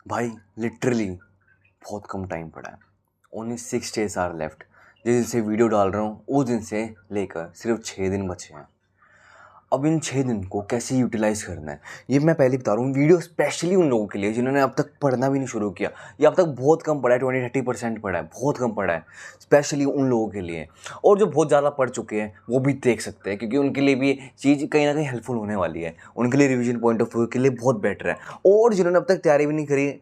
भाई लिटरली बहुत कम टाइम पड़ा है। Only 6 days are left. जिस दिन से वीडियो डाल रहा हूँ उस दिन से लेकर सिर्फ 6 दिन बचे हैं। अब इन 6 दिन को कैसे यूटिलाइज़ करना है ये मैं पहले बता रहा हूँ। वीडियो स्पेशली उन लोगों के लिए जिन्होंने अब तक पढ़ना भी नहीं शुरू किया या अब तक बहुत कम पढ़ा है, 20-30% पढ़ा है, बहुत कम पढ़ा है। स्पेशली उन लोगों के लिए, और जो बहुत ज़्यादा पढ़ चुके हैं वो भी देख सकते हैं, क्योंकि उनके लिए भी ये चीज़ कहीं ना कहीं हेल्पफुल होने वाली है। उनके लिए रिवीजन पॉइंट ऑफ व्यू के लिए बहुत बेटर है। और जिन्होंने अब तक तैयारी भी नहीं करी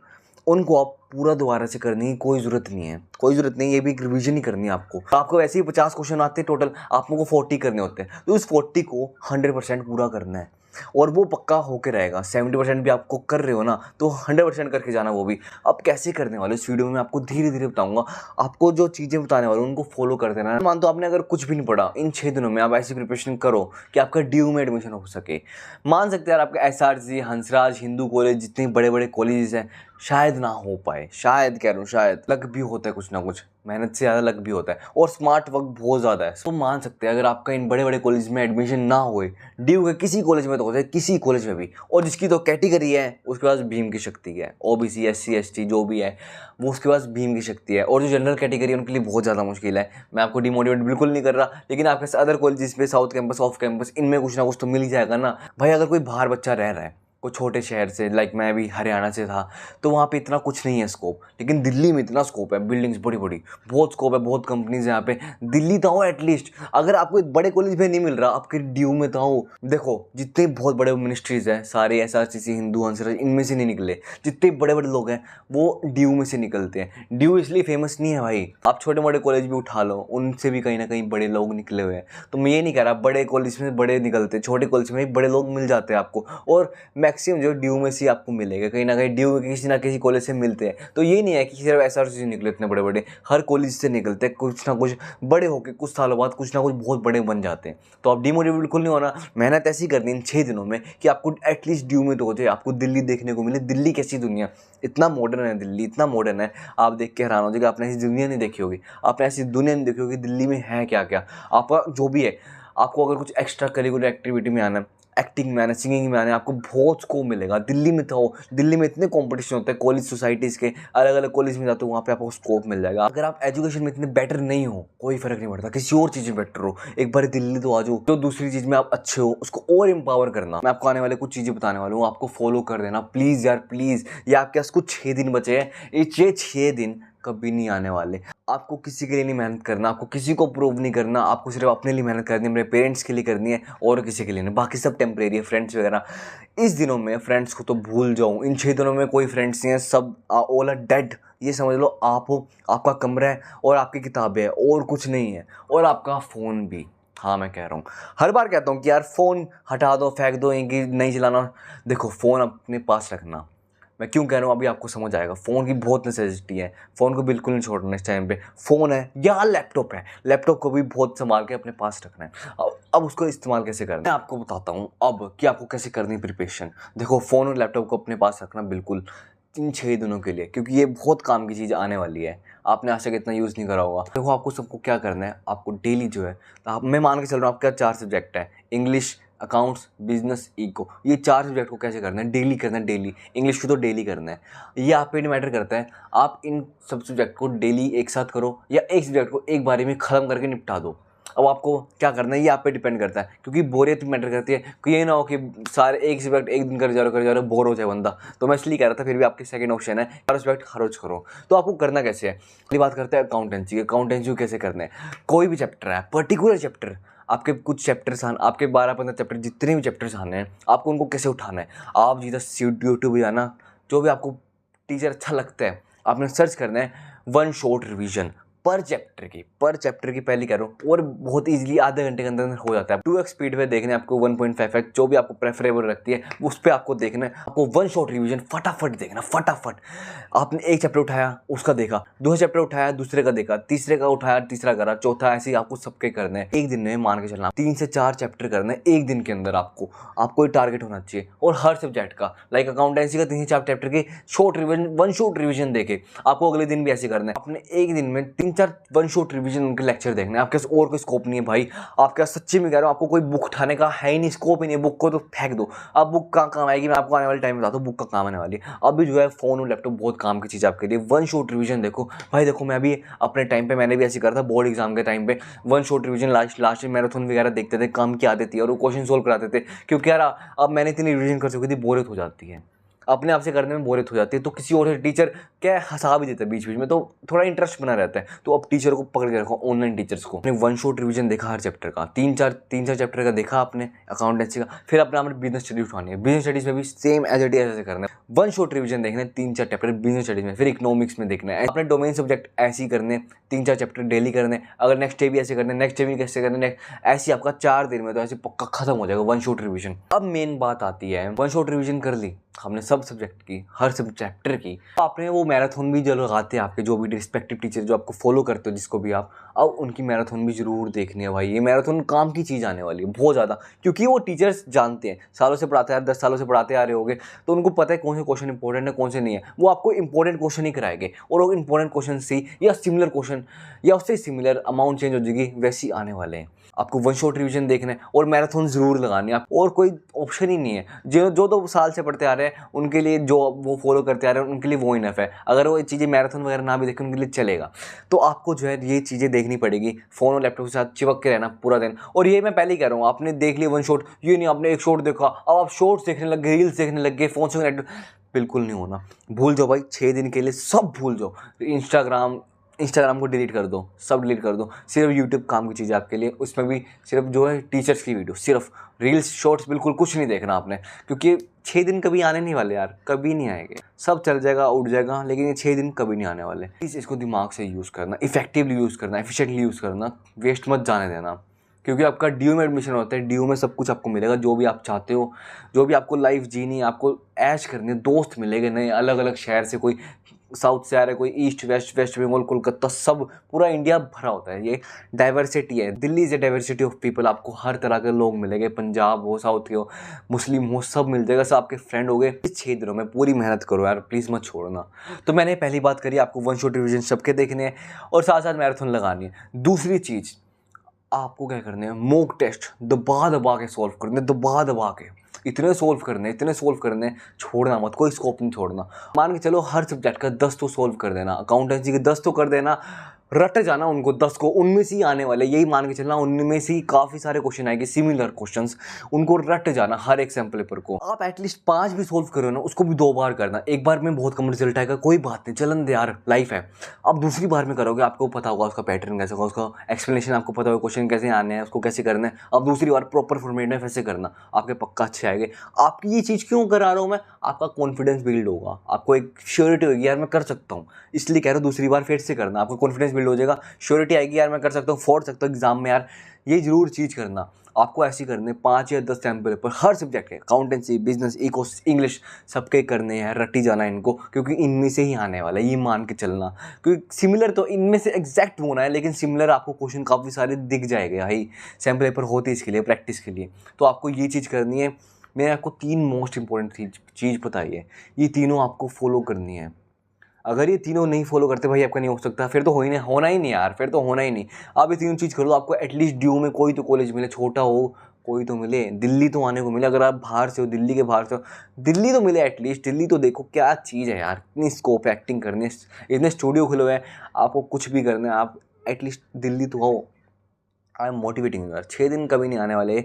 उनको आप पूरा दोबारा से करने की कोई ज़रूरत नहीं है, कोई ज़रूरत नहीं। ये भी एक रिवीजन ही करनी है आपको वैसे ही 50 क्वेश्चन आते हैं टोटल, आपको 40 करने होते हैं, तो इस 40 को 100% पूरा करना है और वो पक्का होके रहेगा। 70% भी आपको कर रहे हो ना, तो 100% करके जाना वो भी। अब कैसे करने वाले इस वीडियो में आपको धीरे धीरे बताऊंगा। आपको जो चीज़ें बताने वाले उनको फॉलो कर देना है। मान तो आपने अगर कुछ भी नहीं पढ़ा, इन 6 दिनों में आप ऐसी प्रिपरेशन करो कि आपका ड्यू में एडमिशन हो सके। मान सकते हैं यार आपका SRC, हंसराज, हिंदू कॉलेज, जितने बड़े बड़े कॉलेजेस हैं शायद ना हो पाए, शायद कह रहा हूँ, शायद लक भी होता है, कुछ ना कुछ मेहनत से ज़्यादा लक भी होता है, और स्मार्ट वर्क बहुत ज़्यादा है। तो मान सकते हैं अगर आपका इन बड़े बड़े कॉलेज में एडमिशन ना होए, ड्यू के किसी कॉलेज में तो हो जाए, किसी कॉलेज में भी, और जिसकी तो कैटेगरी है उसके पास भीम की शक्ति है। OBC, SC, ST जो भी है वो उसके पास भीम की शक्ति है। और जो जनरल कैटेगरी है उनके लिए बहुत ज़्यादा मुश्किल है। मैं आपको डिमोटिवेट बिल्कुल नहीं कर रहा, लेकिन आपके अदर कॉलेजेस पे, साउथ कैंपस, ऑफ कैंपस, इनमें कुछ ना कुछ तो मिल ही जाएगा ना भाई। अगर कोई बाहर बच्चा रह रहा है, कोई छोटे शहर से, लाइक मैं भी हरियाणा से था, तो वहाँ पे इतना कुछ नहीं है स्कोप, लेकिन दिल्ली में इतना स्कोप है। बिल्डिंग्स बड़ी बड़ी, बहुत स्कोप है, बहुत कंपनीज है यहाँ पे। दिल्ली तो हो एटलीस्ट। अगर आपको एक बड़े कॉलेज में नहीं मिल रहा, आपके ड्यू में तो हो। देखो जितने बहुत बड़े मिनिस्ट्रीज हैं सारे, SRCC, हिंदू, हंसराज, इनमें से नहीं निकले। जितने बड़े बड़े लोग हैं वो ड्यू में से निकलते हैं। ड्यू इसलिए फेमस नहीं है भाई, आप छोटे मोटे कॉलेज भी उठा लो, उनसे भी कहीं ना कहीं बड़े लोग निकले हुए हैं। तो मैं ये नहीं कह रहा बड़े कॉलेज में बड़े निकलते, छोटे कॉलेज में भी बड़े लोग मिल जाते हैं आपको। और मैक्सिमम जो ड्यू में से आपको मिलेगा, कहीं ना कहीं ड्यू किसी ना किसी कॉलेज से मिलते हैं। तो ये नहीं है कि सिर्फ SRC से निकले इतने बड़े बड़े, हर कॉलेज से निकलते हैं कुछ ना कुछ बड़े होकर, कुछ सालों बाद कुछ ना कुछ बहुत बड़े बन जाते हैं। तो आप डिमोटिवेट बिल्कुल नहीं होना, मेहनत ऐसी करनी इन 6 दिनों में कि आपको एटलीस्ट ड्यू में तो हो जाए, आपको दिल्ली देखने को मिले। दिल्ली कैसी दुनिया, इतना मॉडर्न है दिल्ली, इतना मॉडर्न है, आप देख के हैरान हो जाएगा। आपने ऐसी दुनिया नहीं देखी होगी, आपने ऐसी दुनिया नहीं देखी होगी दिल्ली में है क्या क्या। आपका जो भी है, आपको अगर कुछ एक्स्ट्रा करिकुलर एक्टिविटी में आना है, एक्टिंग में आना, सिंगिंग में आना, आपको बहुत स्कोप मिलेगा। दिल्ली में तो दिल्ली में इतने कंपटीशन होते हैं कॉलेज सोसाइटीज़ के, अलग अलग कॉलेज में जाते हो, वहाँ पे आपको स्कोप मिल जाएगा। अगर आप एजुकेशन में इतने बेटर नहीं हो, कोई फर्क नहीं पड़ता, किसी और चीज़ में बेटर हो, एक बार दिल्ली तो आ जाओ। जो दूसरी चीज़ में आप अच्छे हो उसको और एम्पावर करना। मैं आपको आने वाले कुछ चीज़ें बताने वाला हूँ, आपको फॉलो कर देना प्लीज़ यार, प्लीज़। ये आपके पास कुछ 6 दिन बचे हैं, ये 6 दिन कभी नहीं आने वाले। आपको किसी के लिए नहीं मेहनत करना, आपको किसी को प्रूव नहीं करना, आपको सिर्फ अपने लिए मेहनत करनी है, अपने पेरेंट्स के लिए करनी है, और किसी के लिए नहीं। बाकी सब टेम्परेरी है, फ्रेंड्स वगैरह। इस दिनों में फ्रेंड्स को तो भूल जाऊँ, इन 6 दिनों में कोई फ्रेंड्स नहीं है, सब ऑल आर डेड। ये समझ लो आप हो, आपका कमरा है और आपकी किताबें हैं, और कुछ नहीं है, और आपका फ़ोन भी। हाँ मैं कह रहा हूँ, हर बार कहता हूँ कि यार फ़ोन हटा दो, फेंक दो, इनकी नहीं चलाना। देखो फ़ोन अपने पास रखना। मैं क्यों कह रहा हूँ अभी आपको समझ आएगा। फ़ोन की बहुत नेसेसिटी है, फ़ोन को बिल्कुल नहीं छोड़ना इस टाइम पे। फ़ोन है या लैपटॉप है, लैपटॉप को भी बहुत संभाल के अपने पास रखना है। अब उसको इस्तेमाल कैसे करना है मैं आपको बताता हूँ अब, कि आपको कैसे करनी है प्रिपरेशन। देखो फ़ोन और लैपटॉप को अपने पास रखना बिल्कुल इन 6 दिनों के लिए, क्योंकि ये बहुत काम की चीज़ आने वाली है। आपने आज तक इतना यूज़ नहीं करा होगा। देखो आपको सबको क्या करना है, आपको डेली जो है, तो आप, मैं मान के चल रहा हूँ आपका 4 सब्जेक्ट है, इंग्लिश, अकाउंट्स, बिजनेस, इको। ये 4 सब्जेक्ट को कैसे करना है, डेली करना है। डेली इंग्लिश को तो डेली करना है, ये आप पे मैटर करता है। आप इन सब सब्जेक्ट को डेली एक साथ करो, या एक सब्जेक्ट को एक बारी में ख़त्म करके निपटा दो। अब आपको क्या करना है ये आप पे डिपेंड करता है, क्योंकि बोरियत मैटर करती है। कि ये ना हो कि सारे एक सब्जेक्ट एक दिन कर जा रहे हो, बोर हो जाए बंदा। तो मैं इसलिए कह रहा था, फिर भी आपके सेकंड ऑप्शन है, हर सब्जेक्ट हर रोज करो। तो आपको करना कैसे है, पहली बात करते हैं अकाउंटेंसी की। अकाउंटेंसी को कैसे करना है, कोई भी चैप्टर है, पर्टिकुलर चैप्टर, आपके कुछ चैप्टर्स आने, आपके 12-15 चैप्टर, जितने भी चैप्टर्स आने हैं, आपको उनको कैसे उठाना है। आप जिधर यूट्यूब या ना, जो भी आपको टीचर अच्छा लगता है, आपने सर्च करना है वन शॉट रिवीजन पर चैप्टर की पहली कह रहा हूँ, और बहुत इजीली आधे घंटे के अंदर हो जाता है। 2x स्पीड पे देखना है आपको, 1.5x, जो भी आपको प्रेफरेबल रखती है उस पर आपको देखना है। आपको वन शॉट रिवीजन फटाफट देखना, फटाफट। आपने एक चैप्टर उठाया उसका देखा, दूसरा चैप्टर उठाया दूसरे का देखा, तीसरे का उठाया तीसरा करा, चौथा, ऐसे ही आपको सबके करना है। एक दिन में मान के चलना 3 से 4 चैप्टर करना है एक दिन के अंदर। आपको एक टारगेट होना चाहिए, और हर सब्जेक्ट का, लाइक अकाउंटेंसी का 3 से 4 चैप्टर की short revision, one shot revision देके आपको अगले दिन भी ऐसे करना है। अपने एक दिन में 3 3-4 वन शॉट रिवीजन उनके लेक्चर देखने, आपके पास और कोई स्कोप नहीं है भाई। आपके पास सच्ची में कह रहा हूँ, आपको कोई बुक उठाने का है ही नहीं, स्कोप ही नहीं है, बुक को तो फेंक दो। अब बुक कहाँ काम आएगी, मैं आपको आने वाले टाइम में बताता हूँ बुक का काम आने वाली है। अभी जो है फ़ोन और लैपटॉप बहुत काम की चीज़ आपके लिए। वन शॉट रिवीजन देखो भाई, देखो मैं भी अपने टाइम पे मैंने भी ऐसे करा था, बोर्ड एग्जाम के टाइम पे one shot revision last marathon वगैरह देखते थे, काम की आती थी और वो क्वेश्चन सोल्व कराते थे। क्योंकि यार अब मैंने इतनी रिवीजन कर चुकी थी, बोरियत हो जाती है, अपने आप से करने में बोरियत हो जाती है, तो किसी और से टीचर क्या हंसा भी देता है बीच बीच में, तो थोड़ा इंटरेस्ट बना रहता है। तो अब टीचर को पकड़ के रखो, ऑनलाइन टीचर्स को। आपने वन शॉट रिवीजन देखा हर चैप्टर का, तीन चार चैप्टर का देखा आपने अकाउंटेंसी का, फिर अपने आपने बिजनेस स्टडीज उठानी है। बिजनेस स्टडीज में भी सेम एज इट इज ऐसे करना है, वन शॉट रिवीजन देखना है 3-4 चैप्टर बिजनेस स्टडीज में, फिर इकोनॉमिक्स में देखना है। अपने डोमेन सब्जेक्ट ऐसे ही करने, 3-4 चैप्टर डेली करने, अगर नेक्स्ट डे भी ऐसे करने, नेक्स्ट डे भी कैसे करने, ऐसे आपका 4 दिन में तो ऐसे पक्का खत्म हो जाएगा वन शॉट रिवीजन। अब मेन बात आती है, वन शॉट रिवीजन कर ली हमने सब सब्जेक्ट की, हर सब चैप्टर की, आपने वो मैराथन भी जो लगाते हैं आपके जो भी रिस्पेक्टिव टीचर जो आपको फॉलो करते हो जिसको भी आप, अब उनकी मैराथन भी जरूर देखनी है भाई। ये मैराथन काम की चीज़ आने वाली है बहुत ज़्यादा, क्योंकि वो टीचर्स जानते हैं, सालों से पढ़ाते आ रहे, 10 सालों से पढ़ाते आ रहे होंगे, तो उनको पता है कौन से क्वेश्चन इंपॉर्टेंट है कौन से नहीं है। वो आपको इंपॉर्टेंट क्वेश्चन ही कराएंगे, और वो इंपॉर्टेंट क्वेश्चन से या सिमिलर क्वेश्चन या उससे सिमिलर अमाउंट चेंज हो जाएगी, वैसे ही आने वाले हैं। आपको वन शॉट रिवीजन देखना है और मैराथन ज़रूर लगानी है, और कोई ऑप्शन ही नहीं है। जो 2 साल से पढ़ते आ रहे हैं उनके लिए, जो वो फॉलो करते आ रहे हैं उनके लिए वो इनफ है। अगर वो चीज़ें मैराथन वगैरह ना भी देखें उनके लिए चलेगा। तो आपको जो है ये चीज़ें देखनी पड़ेगी, फ़ोन और लैपटॉप के साथ चिपक के रहना पूरा दिन। और ये मैं पहले ही कह रहा हूँ, आपने देख लिया वन शॉट, ये नहीं आपने एक शॉट देखा अब आप शॉर्ट्स देखने लग गए, रील्स देखने लग गए, फ़ोन से बिल्कुल नहीं होना। भूल जाओ भाई, 6 दिन के लिए सब भूल जाओ। इंस्टाग्राम को डिलीट कर दो, सब डिलीट कर दो। सिर्फ यूट्यूब काम की चीज़ है आपके लिए, उसमें भी सिर्फ जो है टीचर्स की वीडियो, सिर्फ रील्स शॉर्ट्स बिल्कुल कुछ नहीं देखना आपने, क्योंकि 6 दिन कभी आने नहीं वाले यार, कभी नहीं आएंगे। सब चल जाएगा उठ जाएगा, लेकिन ये 6 दिन कभी नहीं आने वाले। प्लीज़ इसको दिमाग से यूज़ करना, इफेक्टिवली यूज़ करना, एफिशिएंटली यूज़ करना, वेस्ट मत जाने देना। क्योंकि आपका ड्यू में एडमिशन होता है, ड्यू में सब कुछ आपको मिलेगा, जो भी आप चाहते हो, जो भी आपको लाइफ जीनी है, आपको ऐश करनी है, दोस्त मिलेंगे नए अलग अलग शहर से, कोई साउथ से आ रहा है, कोई east west, West Bengal, Kolkata, सब पूरा इंडिया भरा होता है। ये डाइवर्सिटी है, Delhi is a diversity of people. आपको हर तरह के लोग मिलेंगे, पंजाब हो, साउथ के हो, मुस्लिम हो, सब मिल जाएगा, सब आपके फ्रेंड हो गए। इस 6 दिनों में पूरी मेहनत करो यार, प्लीज़ मत छोड़ना। तो मैंने पहली बात करी, आपको वन शॉट रिवीजन सबके देखने हैं और साथ साथ मैराथन लगानी है। दूसरी चीज़ आपको क्या करने हैं, मॉक टेस्ट दबा दबा के सॉल्व करने, दबा दबा के इतने सोल्व करने, छोड़ना मत, कोई स्कोप नहीं छोड़ना। मान के चलो हर सब्जेक्ट का 10 तो सोल्व कर देना, अकाउंटेंसी के 10 तो कर देना, रट जाना उनको 10 को, उनमें से ही आने वाले, यही मान के चलना उनमें से ही काफ़ी सारे क्वेश्चन आएंगे, सिमिलर क्वेश्चंस, उनको रट जाना हर एक सैम्पल पेपर को। आप एटलीस्ट 5 भी सोल्व करो ना, उसको भी 2 बार करना। एक बार में बहुत कम रिजल्ट आएगा, कोई बात नहीं, चलन दे यार, लाइफ है। अब दूसरी बार में करोगे, आपको पता होगा उसका पैटर्न कैसे होगा, उसका एक्सप्लेनेशन आपको पता होगा, क्वेश्चन कैसे आने हैं, उसको कैसे करना है। अब दूसरी बार प्रॉपर फॉर्मेट में वैसे करना, आपके पक्का अच्छे आएंगे। आपकी ये चीज़ क्यों करा रहा हूँ मैं, आपका कॉन्फिडेंस बिल्ड होगा, आपको एक श्योरिटी होगी यार मैं कर सकता हूँ, इसलिए कह रहा हूँ दूसरी बार फिर से करना, आपको कॉन्फिडेंस बिल्ड हो जाएगा, श्योरिटी आएगी यार मैं कर सकता हूँ, फोड़ सकता हूँ एग्जाम में यार। ये जरूर चीज़ करना आपको, ऐसी करने 5 या 10 सैम्पल पेपर हर सब्जेक्ट के, अकाउंटेंसी, बिजनेस, इको, इंग्लिश, सबके करने हैं, रटी जाना इनको, क्योंकि इनमें से ही आने वाला है, ये मान के चलना। क्योंकि सिमिलर तो इनमें से एग्जैक्ट होना है, लेकिन सिमिलर आपको क्वेश्चन काफ़ी सारे दिख जाएंगे भाई, सैम्पल पेपर होते इसके लिए, प्रैक्टिस के लिए। तो आपको ये चीज़ करनी है। मैंने आपको 3 मोस्ट इंपॉर्टेंट चीज़ बताई है, ये तीनों आपको फॉलो करनी है। अगर ये तीनों नहीं फॉलो करते भाई, आपका नहीं हो सकता, फिर तो होना ही नहीं यार, फिर तो होना ही नहीं। आप ये तीनों चीज़ कर लो, आपको एटलीस्ट ड्यू में कोई तो कॉलेज मिले, छोटा हो कोई तो मिले, दिल्ली तो आने को मिले, अगर आप बाहर से हो, दिल्ली के बाहर से हो, दिल्ली तो मिले एटलीस्ट। दिल्ली तो देखो क्या चीज़ है यार, इतनी स्कोप है एक्टिंग करने, इतने स्टूडियो खुले हुए हैं, आपको कुछ भी करना है, आप एटलीस्ट दिल्ली तो हो। आई एम मोटिवेटिंग यार, 6 दिन कभी नहीं आने वाले,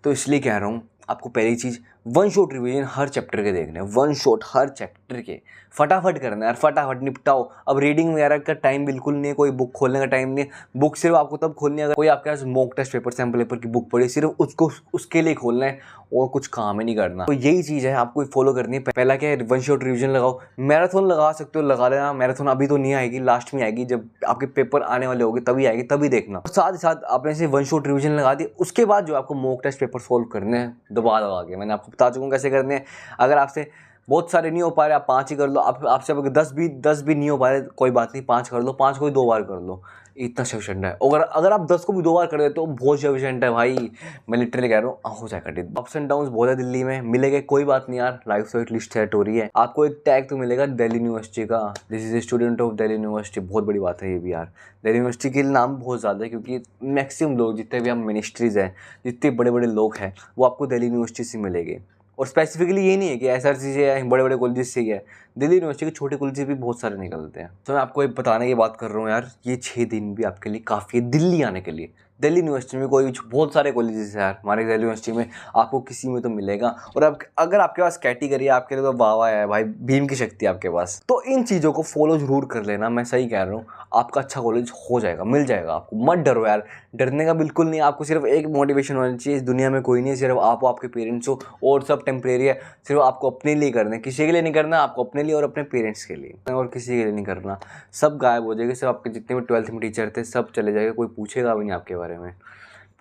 तो इसलिए कह रहा हूँ आपको पहली चीज़ वन शॉट रिवीजन हर चैप्टर के देखने, वन शॉट हर चैप्टर के फटाफट करना है यार, फटाफट निपटाओ। अब रीडिंग वगैरह का टाइम बिल्कुल नहीं है, कोई बुक खोलने का टाइम नहीं है। बुक सिर्फ आपको तब खोलनी है अगर कोई आपके पास mock test paper, sample paper की बुक पड़ी, सिर्फ उसको उसके लिए खोलना है, और कुछ काम ही नहीं करना। तो यही चीज़ है आपको फॉलो करनी है। पहला क्या है, वन शॉट रिवीजन लगाओ। मैराथन लगा सकते हो, लगा लेना। मैराथन अभी तो नहीं आएगी, लास्ट में आएगी, जब आपके पेपर आने वाले होंगे तभी आएगी, तभी देखना। और साथ ही साथ आपने से वन शॉट रिवीजन लगा दी, उसके बाद जो आपको मॉक टेस्ट पेपर सोल्व करने हैं दबा दबा के, मैंने आपको बता चुका हूँ कैसे करने हैं। अगर आपसे बहुत सारे नहीं हो पा रहे, आप 5 ही कर लो। आपसे अगर 10 भी नहीं हो पा रहे, कोई बात नहीं, 5 कर लो, 5 को 2 बार कर लो, इतना सफिशेंट है। अगर अगर आप 10 को भी 2 बार कर देते हो बहुत सफिशेंट है भाई, मैं लिटरली कह रहा हूँ, हो जाएगा। अप्स एंड डाउन्स बहुत है दिल्ली में, मिलेगा कोई बात नहीं यार, लाइफ तो एटलीस्ट सेट हो रही है। आपको एक टैग तो मिलेगा दिल्ली यूनिवर्सिटी का, this is a student of Delhi university, बहुत बड़ी बात है ये भी यार। दिल्ली यूनिवर्सिटी के नाम बहुत ज़्यादा है क्योंकि मैक्सिमम लोग जितने भी हम मिनिस्ट्रीज़ हैं, जितने बड़े बड़े लोग हैं, वो आपको दिल्ली यूनिवर्सिटी से मिलेंगे। और स्पेसिफिकली ये नहीं है कि SRC से या बड़े बड़े कॉलेज से ही है, दिल्ली यूनिवर्सिटी के छोटे कॉलेज भी बहुत सारे निकलते हैं। तो मैं आपको एक बताने की बात कर रहा हूँ यार, ये 6 दिन भी आपके लिए काफ़ी है दिल्ली आने के लिए। दिल्ली यूनिवर्सिटी में कोई बहुत सारे कॉलेजेस हैं यार, हमारे दिल्ली यूनिवर्सिटी में आपको किसी में तो मिलेगा। और अब अगर आपके पास कैटेगरी है आपके लिए तो वाह वाह है भाई, भीम की शक्ति है आपके पास। तो इन चीज़ों को फॉलो जरूर कर लेना, मैं सही कह रहा हूँ, आपका अच्छा कॉलेज हो जाएगा, मिल जाएगा आपको। मत डरो यार, डरने का बिल्कुल नहीं। आपको सिर्फ एक मोटिवेशन होनी चाहिए, इस दुनिया में कोई नहीं है, सिर्फ आप, आपके पेरेंट्स हो, और सब टेम्परेरी है। सिर्फ आपको अपने लिए करना है, किसी के लिए नहीं करना, आपको अपने लिए और अपने पेरेंट्स के लिए, और किसी के लिए नहीं करना। सब गायब हो जाएगा, सब आपके जितने भी 12th में टीचर थे सब चले जाएंगे, कोई पूछेगा भी नहीं आपके बारे में।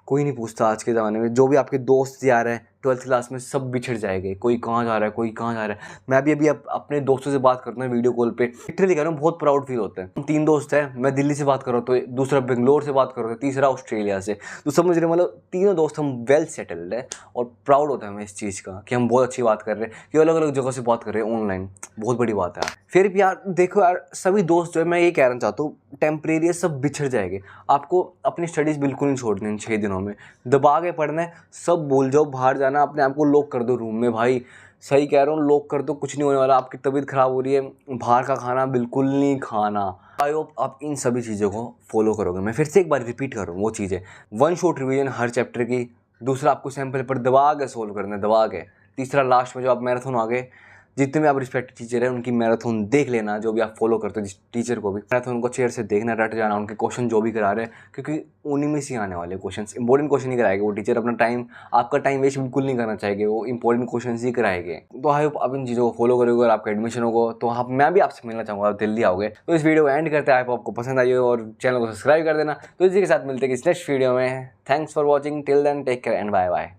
कोई नहीं पूछता आज के ज़माने में। जो भी आपके दोस्त यार हैं 12th क्लास में सब बिछड़ जाएंगे, कोई कहाँ जा रहा है, कोई कहाँ जा रहा है। मैं भी अभी अपने दोस्तों से बात करता हूँ वीडियो कॉल पे, लिटरली कह रहा हूँ बहुत प्राउड फील होता है। हम 3 दोस्त हैं, मैं दिल्ली से बात कर रहा हूँ तो दूसरा बेंगलोर से बात कर रहा हूँ, तीसरा ऑस्ट्रेलिया से। तो समझ रहे, मतलब तीनों दोस्त हम वेल सेटल्ड है, और प्राउड होता है हमें इस चीज़ का कि हम बहुत अच्छी बात कर रहे हैं, कि अलग अलग जगह से बात कर रहे हैं ऑनलाइन, बहुत बड़ी बात है। फिर भी यार देखो यार, सभी दोस्त जो है, मैं ये कहना चाहता हूँ, टेम्परेरी सब बिछड़ जाएंगे। आपको अपनी स्टडीज़ बिल्कुल नहीं छोड़नी इन 6 दिनों में, दबा के पढ़ना है, सब भूल जाओ, बाहर जाना, अपने आप को लॉक कर दो रूम में भाई। सही कह रहा हूँ, लॉक कर दो, कुछ नहीं होने वाला। आपकी तबीयत ख़राब हो रही है, बाहर का खाना बिल्कुल नहीं खाना। आई होप आप इन सभी चीज़ों को फॉलो करोगे। मैं फिर से एक बार रिपीट कर रहा हूँ वो चीज़ें, 1 शॉट रिवीजन हर चैप्टर की, दूसरा आपको सैम्पल पेपर दबा के सोल्व करना है, दबा के, तीसरा लास्ट में जो आप मैराथन आ गए, जितने भी आप रिस्पेक्टेड टीचर हैं उनकी मैराथन देख लेना, जो भी आप फॉलो करते हो, जिस टीचर को भी मैराथन को चेयर से देखना, रट जाना उनके क्वेश्चन जो भी करा रहे हैं, क्योंकि उन्हीं में से आने वाले क्वेश्चन, इंपॉर्टेंट क्वेश्चन ही कराएंगे वो टीचर। अपना टाइम, आपका टाइम वेस्ट बिल्कुल नहीं करना चाहिए, वो इंपॉर्टेंट क्वेश्चन ही कराएंगे। तो आई होप आप इन चीज़ों को फॉलो करोगे और आपका एडमिशन होगा तो आप, मैं भी आपसे मिलना चाहूँगा, आप दिल्ली आओगे। तो इस वीडियो को एंड करते हैं, आई होप आपको पसंद आई हो और चैनल को सब्सक्राइब कर देना। तो इसी के साथ मिलते हैं इस नेक्स्ट वीडियो में। Thanks for watching, till then take care and bye bye.